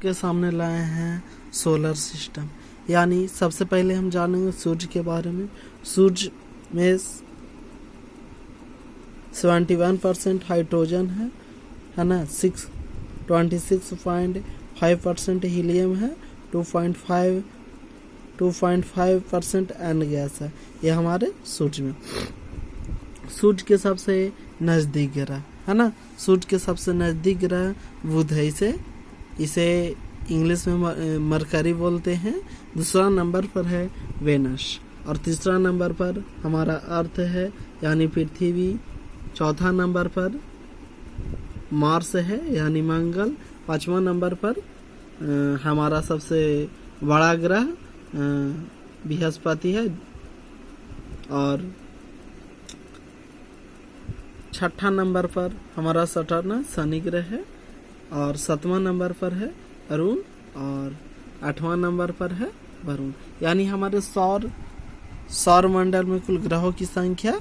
के सामने लाए हैं सोलर सिस्टम। यानी सबसे पहले हम जानेंगे सूर्य के बारे में। सूर्य में 71% हाइड्रोजन है ना, 26.5% हीलियम है, 2.5% एन गैस है। यह हमारे सूर्य में। सूर्य के सबसे नज़दीक ग्रह है ना, सूर्य के सबसे नज़दीक ग्रह बुध है। इसे इंग्लिश में मरकरी बोलते हैं। दूसरा नंबर पर है वेनस और तीसरा नंबर पर हमारा अर्थ है यानी पृथ्वी। चौथा नंबर पर मार्स है यानी मंगल। पांचवा नंबर पर हमारा सबसे बड़ा ग्रह बृहस्पति है और छठा नंबर पर हमारा सटर्न शनि ग्रह है और सातवां नंबर पर है अरुण और आठवां नंबर पर है वरुण। यानी हमारे सौर मंडल में कुल ग्रहों की संख्या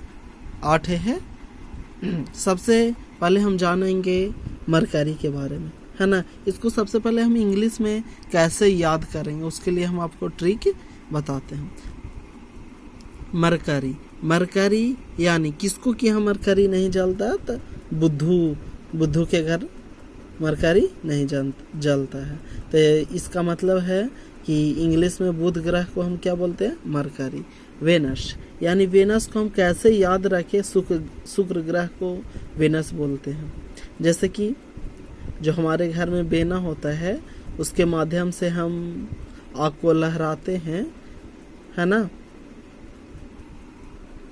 8 है। सबसे पहले हम जानेंगे मरकरी के बारे में, है ना। इसको सबसे पहले हम इंग्लिश में कैसे याद करेंगे उसके लिए हम आपको ट्रिक बताते हैं। मरकरी यानी किसको कि यहाँ मरकरी नहीं जलता, तो बुद्धू के घर मरकरी नहीं जलता है। तो इसका मतलब है कि इंग्लिश में बुध ग्रह को हम क्या बोलते हैं, मरकरी। वेनस यानी वेनस को हम कैसे याद रखें, शुक्र ग्रह को वेनस बोलते हैं। जैसे कि जो हमारे घर में बेना होता है उसके माध्यम से हम आग को लहराते हैं, है ना।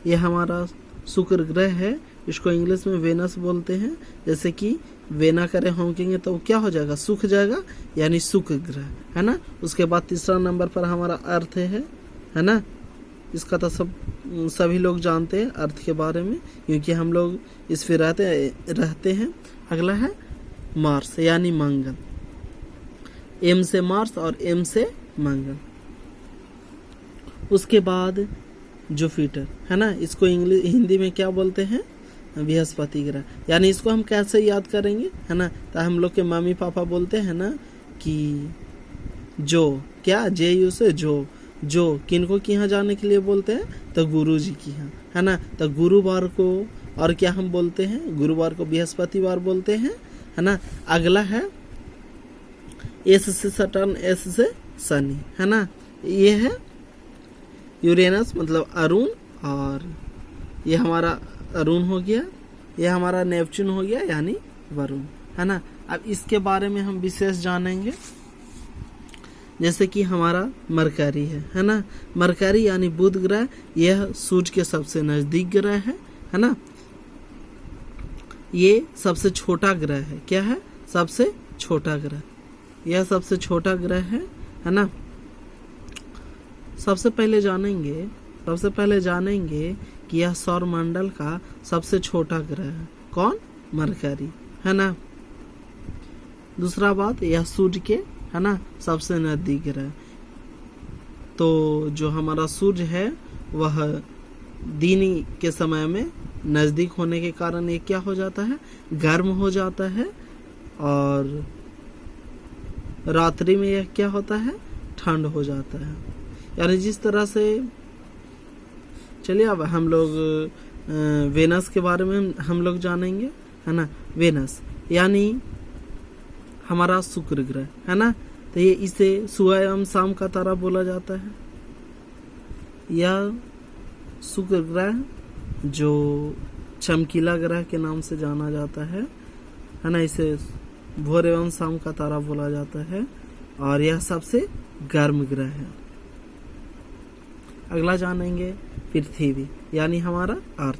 यह हमारा शुक्र ग्रह है, इसको इंग्लिश में वेनस बोलते हैं। जैसे कि वेना करें होंकेंगे तो क्या हो जाएगा, सूख जाएगा, यानी शुक्र ग्रह, है ना। उसके बाद तीसरा नंबर पर हमारा अर्थ है ना। इसका तो सभी लोग जानते हैं अर्थ के बारे में, क्योंकि हम लोग इस पे रहते हैं। अगला है मार्स यानी मंगल। एम से मार्स और एम से मंगल। उसके बाद जुपिटर, है ना। इसको हिंदी में क्या बोलते हैं, बृहस्पति ग्रह। यानी इसको हम कैसे याद करेंगे, है ना। तो हम लोग के मम्मी पापा बोलते हैं ना कि जो क्या जे से जो किनको की यहाँ जाने के लिए बोलते हैं, तो गुरु जी की यहाँ, है ना। तो गुरुवार को और क्या हम बोलते हैं, गुरुवार को बृहस्पतिवार बोलते हैं, है ना। अगला है एस से सटर्न, एस से शनि, है ना। ये है यूरेनस मतलब अरुण, और ये हमारा अरुण हो गया, ये हमारा नेपच्यून हो गया यानी वरुण, है ना। अब इसके बारे में हम विशेष जानेंगे। जैसे कि हमारा मरकरी है ना। मरकरी यानी बुध ग्रह, यह सूर्य के सबसे नजदीक ग्रह है ना। ये सबसे छोटा ग्रह है। क्या है, सबसे छोटा ग्रह। यह सबसे छोटा ग्रह है ना। सबसे पहले जानेंगे कि यह सौर मंडल का सबसे छोटा ग्रह है। कौन, मरकरी, है ना। दूसरा बात, यह सूर्य के, है ना, सबसे नजदीक ग्रह। तो जो हमारा सूर्य है वह दिन के समय में नजदीक होने के कारण ये क्या हो जाता है, गर्म हो जाता है, और रात्रि में यह क्या होता है, ठंड हो जाता है। यानी जिस तरह से, चलिए अब हम लोग वेनस के बारे में हम लोग जानेंगे, है ना। वेनस यानी हमारा शुक्र ग्रह, है ना। तो ये इसे सुबह एवं शाम का तारा बोला जाता है। यह शुक्र ग्रह जो चमकीला ग्रह के नाम से जाना जाता है ना। इसे भोर एवं शाम का तारा बोला जाता है, और यह सबसे गर्म ग्रह है। अगला जानेंगे पृथ्वी यानी हमारा अर्थ।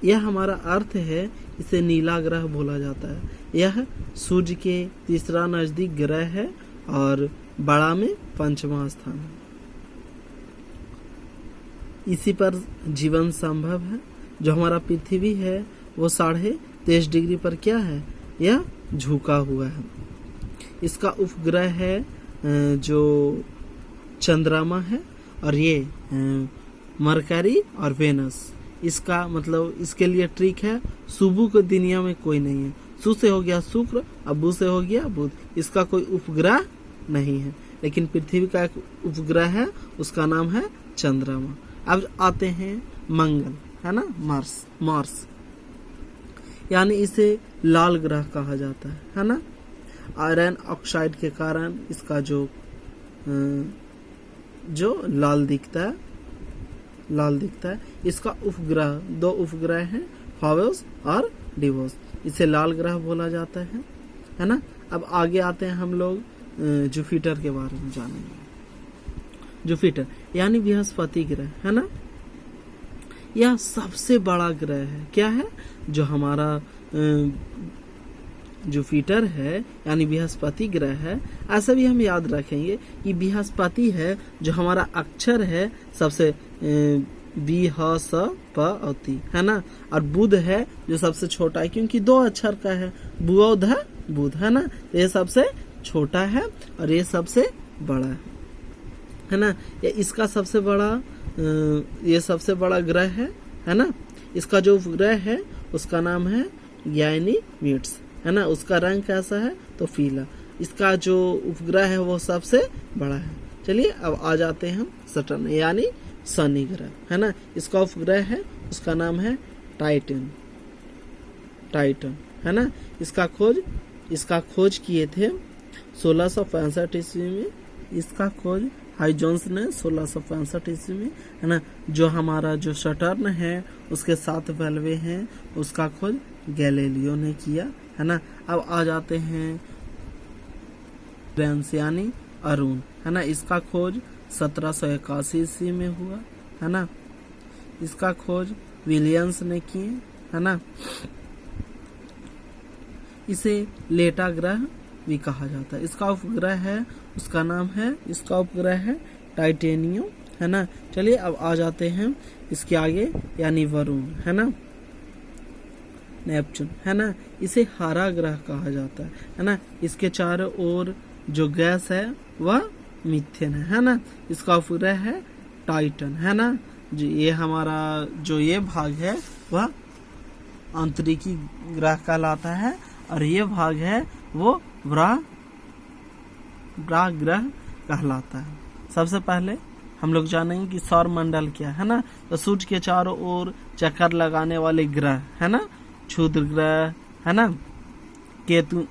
यह हमारा अर्थ है, इसे नीला ग्रह बोला जाता है। यह सूर्य के तीसरा नजदीक ग्रह है और बड़ा में 5वां स्थान है। इसी पर जीवन संभव है। जो हमारा पृथ्वी है वो 23.5 डिग्री पर क्या है, यह झुका हुआ है। इसका उपग्रह है जो चंद्रमा है, और ये मरकरी और वेनस। इसका मतलब, इसके लिए ट्रिक है, सुबह को दुनिया में कोई नहीं है। सु से हो गया शुक्र, अब बु से हो गया बुध। इसका कोई उपग्रह नहीं है, लेकिन पृथ्वी का एक उपग्रह है, उसका नाम है चंद्रमा। अब आते हैं मंगल, है ना, मार्स, यानी इसे लाल ग्रह कहा जाता है ना। आयरन ऑक्साइड के कारण इसका जो लाल दिखता है। इसका उपग्रह, 2 उपग्रह हैं, फावोस और डिवोस, इसे लाल ग्रह बोला जाता है ना। अब आगे आते हैं हम लोग जुपिटर के बारे में जानेंगे। जुपिटर यानी बृहस्पति ग्रह, है ना, यह सबसे बड़ा ग्रह है। क्या है? जो हमारा जुपिटर है यानी बृहस्पति ग्रह है। ऐसा भी हम याद रखेंगे कि बृहस्पति है जो हमारा अक्षर है सबसे बी ह स प और ती, है ना। और बुध है जो सबसे छोटा है, क्योंकि 2 अक्षर का है, बुध है ना। ये सबसे छोटा है और ये सबसे बड़ा है ना। ये इसका सबसे बड़ा ये सबसे बड़ा ग्रह है ना। इसका जो उपग्रह है उसका नाम है गैनीमीड्स, है ना। उसका रंग कैसा है? तो पीला। इसका जो उपग्रह है वो सबसे बड़ा है। चलिए अब आ जाते हैं हम सटर्न यानी शनि ग्रह, है ना। इसका उपग्रह है, उसका नाम है टाइटन, है ना। इसका खोज किए थे 1665 ईस्वी में। इसका खोज हाइजोन्स ने 1665 ईस्वी में, है ना। जो हमारा जो सटर्न है उसके 7 बलवे हैं, उसका खोज गैलीलियो ने किया, है ना। अब आ जाते हैं उरेनस यानी अरुण, है ना। इसका खोज 1781 ईस्वी में हुआ, है ना। इसका खोज विलियम्स ने किए, है ना। इसे लेटा ग्रह भी कहा जाता है। इसका उपग्रह है, उसका नाम है, इसका उपग्रह है टाइटेनियम, है ना। चलिए अब आ जाते हैं इसके आगे यानी वरुण, है ना, नेपच्यून, है ना। इसे हरा ग्रह कहा जाता है ना। इसके चारों ओर जो गैस है वह मीथेन है ना। इसका उपग्रह है टाइटन, है ना। जी ये हमारा जो ये भाग है वह अंतरिक्षी ग्रह कहलाता है, और ये भाग है वो ग्रह कहलाता है। सबसे पहले हम लोग जानेंगे कि सौर मंडल क्या है ना। तो सूर्य के चारों ओर चक्कर लगाने वाले ग्रह, है ना, क्षुद्र ग्रह, है ना, केतु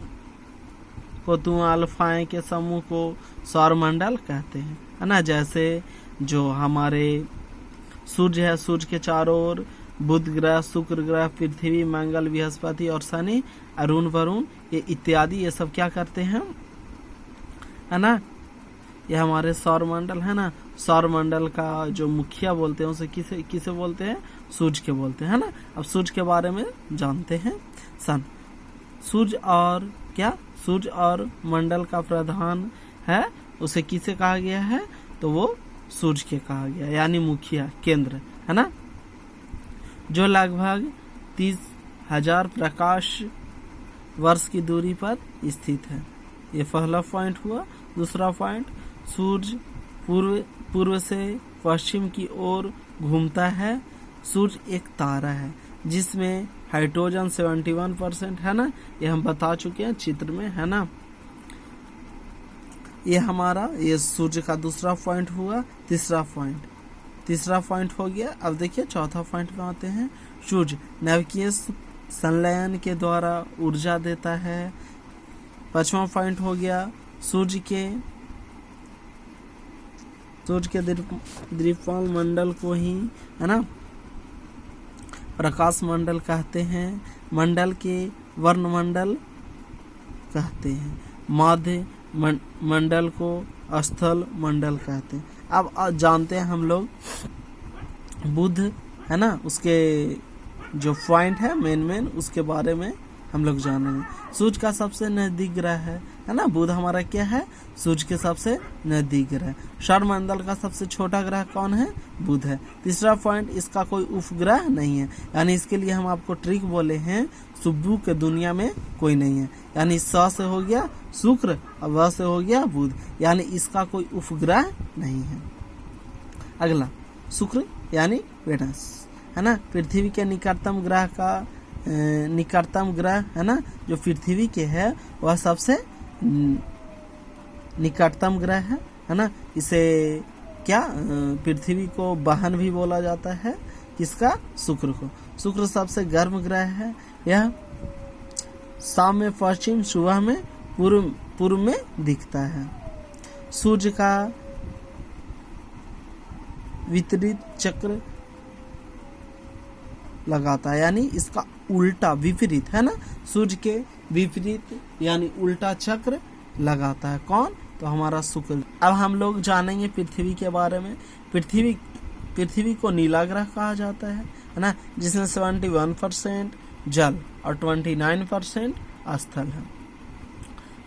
को अल्फाएं के समूह को सौर मंडल कहते हैं, है ना। जैसे जो हमारे सूर्य है, सूर्य के चारों ओर बुध ग्रह, शुक्र ग्रह, पृथ्वी, मंगल, बृहस्पति और शनि, अरुण, वरुण, ये इत्यादि, ये सब क्या करते हैं, है ना। ये हमारे सौर मंडल है ना। सौर मंडल का जो मुखिया बोलते हैं उसे किसे बोलते हैं? सूर्य के बोलते हैं, है ना। अब सूर्य के बारे में जानते हैं। सूर्य और मंडल का प्रधान है, उसे किसे कहा गया है? तो वो सूर्य के कहा गया, यानी मुखिया, केंद्र, है ना, जो लगभग 30,000 प्रकाश वर्ष की दूरी पर स्थित है। ये पहला पॉइंट हुआ। दूसरा पॉइंट, सूर्य पूर्व से पश्चिम की ओर घूमता है। सूर्य एक तारा है जिसमें हाइड्रोजन 71% है ना। ये हम बता चुके हैं चित्र में, है ना। ये हमारा ये सूर्य का दूसरा पॉइंट हुआ। तीसरा पॉइंट हो गया। अब देखिए चौथा पॉइंट में आते हैं। सूर्य नाभिकीय संलयन के द्वारा ऊर्जा देता है। 5वां पॉइंट हो गया, सूर्य के द्वीपाल मंडल को ही, है ना, प्रकाश मंडल कहते हैं। मंडल के वर्णमंडल कहते हैं। मध्य मंडल को स्थल मंडल कहते हैं। अब जानते हैं हम लोग बुध, है ना, उसके जो पॉइंट है मेन उसके बारे में हम लोग जानेंगे। सूर्य का सबसे नजदीक ग्रह है ना। बुध हमारा क्या है? सूर्य के सबसे नजदीक ग्रह। सौरमंडल का सबसे छोटा ग्रह कौन है? बुध है। तीसरा पॉइंट, इसका कोई उपग्रह नहीं है, यानी इसके लिए हम आपको ट्रिक बोले हैं, सुब्बू के दुनिया में कोई नहीं है, यानी स से हो गया शुक्र और व से हो गया बुध, यानी इसका कोई उपग्रह नहीं है। अगला शुक्र यानी वेनस, है ना। पृथ्वी के निकटतम ग्रह का निकटतम ग्रह है ना जो पृथ्वी के है वह सबसे निकटतम ग्रह है ना। इसे क्या पृथ्वी को वाहन भी बोला जाता है, किसका? शुक्र को। शुक्र सबसे गर्म ग्रह है। यह शाम में पश्चिम, सुबह में पूर्व में दिखता है। सूर्य का विपरीत चक्र लगाता है, यानी इसका उल्टा विपरीत है ना, सूर्य के विपरीत यानी उल्टा चक्र लगाता है। कौन? तो हमारा शुक्र। अब हम लोग जानेंगे पृथ्वी के बारे में। पृथ्वी को नीला ग्रह कहा जाता है ना, जिसमें 71% जल और 29% स्थल है।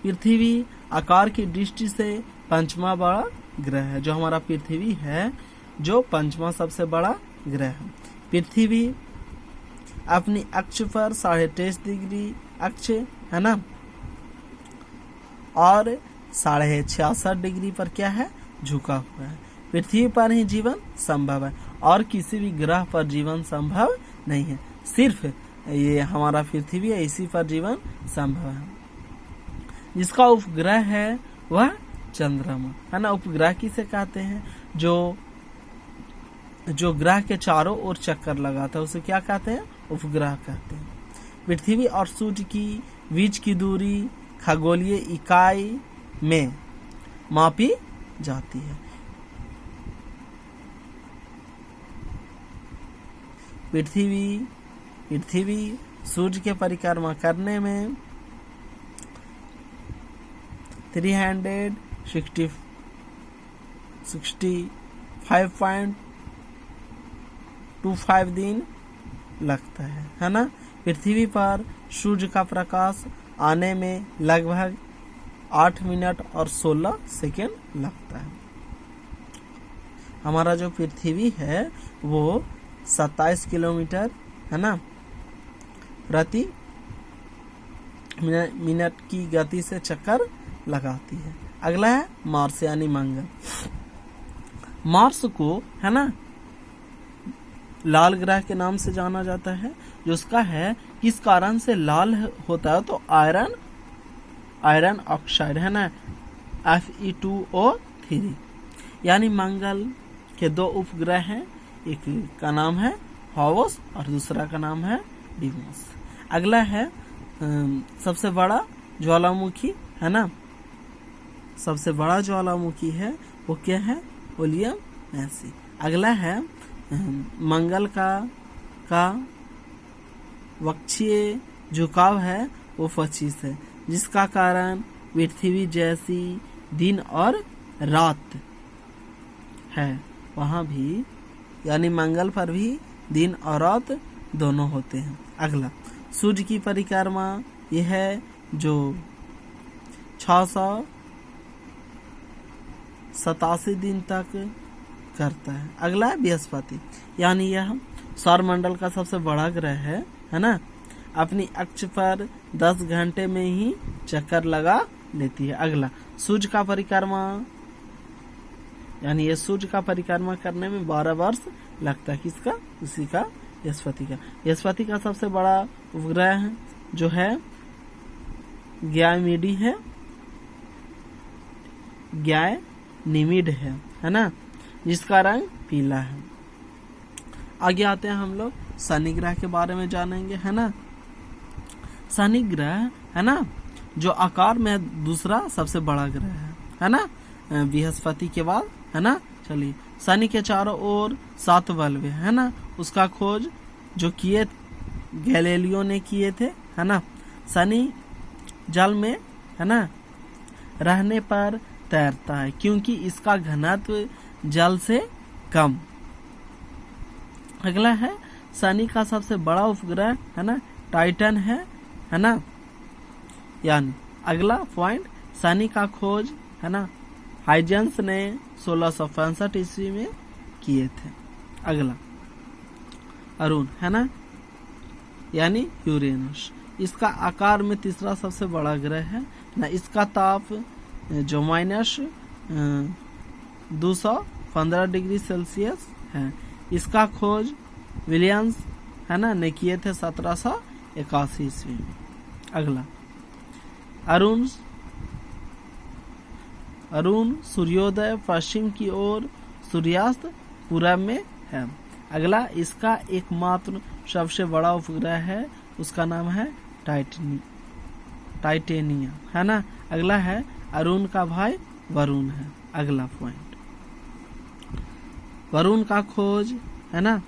पृथ्वी आकार की दृष्टि से पांचवा बड़ा ग्रह है। जो हमारा पृथ्वी है जो पांचवा सबसे बड़ा ग्रह है। पृथ्वी अपनी अक्ष पर 23.5 डिग्री अक्ष है ना, और 66.5 डिग्री पर क्या है? झुका हुआ है। पृथ्वी पर ही जीवन संभव है और किसी भी ग्रह पर जीवन संभव नहीं है। सिर्फ ये हमारा पृथ्वी है, इसी पर जीवन संभव है। जिसका उपग्रह है वह चंद्रमा है ना। उपग्रह किसे कहते हैं? जो ग्रह के चारों ओर चक्कर लगाता है उसे क्या कहते हैं? उपग्रह कहते हैं। पृथ्वी और सूर्य की बीच की दूरी खगोलीय इकाई में मापी जाती है। पृथ्वी सूर्य के परिक्रमा करने में 365.25 दिन लगता है ना। पृथ्वी पर सूर्य का प्रकाश आने में लगभग 8 मिनट और 16 सेकेंड लगता है। हमारा जो पृथ्वी है वो 27 किलोमीटर है ना प्रति मिनट की गति से चक्कर लगाती है। अगला है मार्स यानी मंगल। मार्स को है ना लाल ग्रह के नाम से जाना जाता है। जो उसका है किस कारण से लाल होता है? तो आयरन ऑक्साइड है ना, Fe2O3। यानी मंगल के 2 उपग्रह हैं, एक का नाम है हॉवस और दूसरा का नाम है डिमोस। अगला है सबसे बड़ा ज्वालामुखी है ना। सबसे बड़ा ज्वालामुखी है वो क्या है? विलियम मैसी। अगला है मंगल का वक्षीय झुकाव है वो 25 है, जिसका कारण पृथ्वी जैसी दिन और रात है वहां भी, यानी मंगल पर भी दिन और रात दोनों होते हैं। अगला सूर्य की परिक्रमा यह है जो 687 दिन तक करता है। अगला है बृहस्पति, यानी यह सौरमंडल का सबसे बड़ा ग्रह है ना। अपनी अक्ष पर 10 घंटे में ही चक्कर लगा लेती है। अगला सूर्य का परिक्रमा, यानी ये सूर्य का परिक्रमा करने में 12 वर्ष लगता है। किसका? उसी का, बृहस्पति का। बृहस्पति का सबसे बड़ा उपग्रह है जो है गैनिमिड है ना, जिसका रंग पीला है। आगे आते हैं हम लोग शनि ग्रह के बारे में जानेंगे है ना। शनि ग्रह है ना जो आकार में दूसरा सबसे बड़ा ग्रह है ना, बृहस्पति के बाद है ना। चलिए, शनि के चारों ओर 7 बल्ब है ना। उसका खोज जो किए गैलीलियो ने किए थे है ना। शनि जल में है ना रहने पर तैरता है क्योंकि इसका घनत्व जल से कम। अगला है शनि का सबसे बड़ा उपग्रह है ना टाइटन है ना। यानी अगला पॉइंट, शनि का खोज है ना हाइजेंस ने 1665 ईस्वी में किए थे। अगला अरुण है ना, यानी यूरेनस। इसका आकार में तीसरा सबसे बड़ा ग्रह है ना। इसका ताप जो -215 डिग्री सेल्सियस है। इसका खोज विलियम्स है ना ने किए थे 17 1881 ईस्वी में। अगला, अरुण सूर्योदय पश्चिम की ओर, सूर्यास्त पूरब में है। अगला, इसका एकमात्र सबसे बड़ा उपग्रह है, उसका नाम है टाइटेनिया, है ना। अगला है अरुण का भाई वरुण है। अगला पॉइंट, वरुण का खोज, है ना,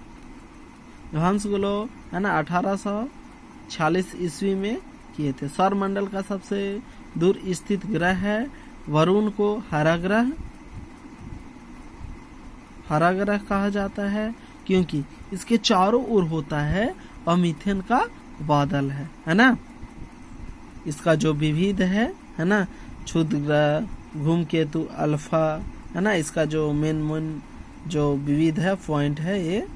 जोहान्स ग्लो, है ना, 1846 ईस्वी में किए थे। सौर मंडल का सबसे दूर स्थित ग्रह है। वरुण को हरा ग्रह कहा जाता है, क्योंकि इसके चारों ओर होता है और मीथेन का बादल है ना। इसका जो विविध है ना, क्षुद्र ग्रह, धूमकेतु, अल्फा, है ना, इसका जो मेन जो विविध है पॉइंट है ये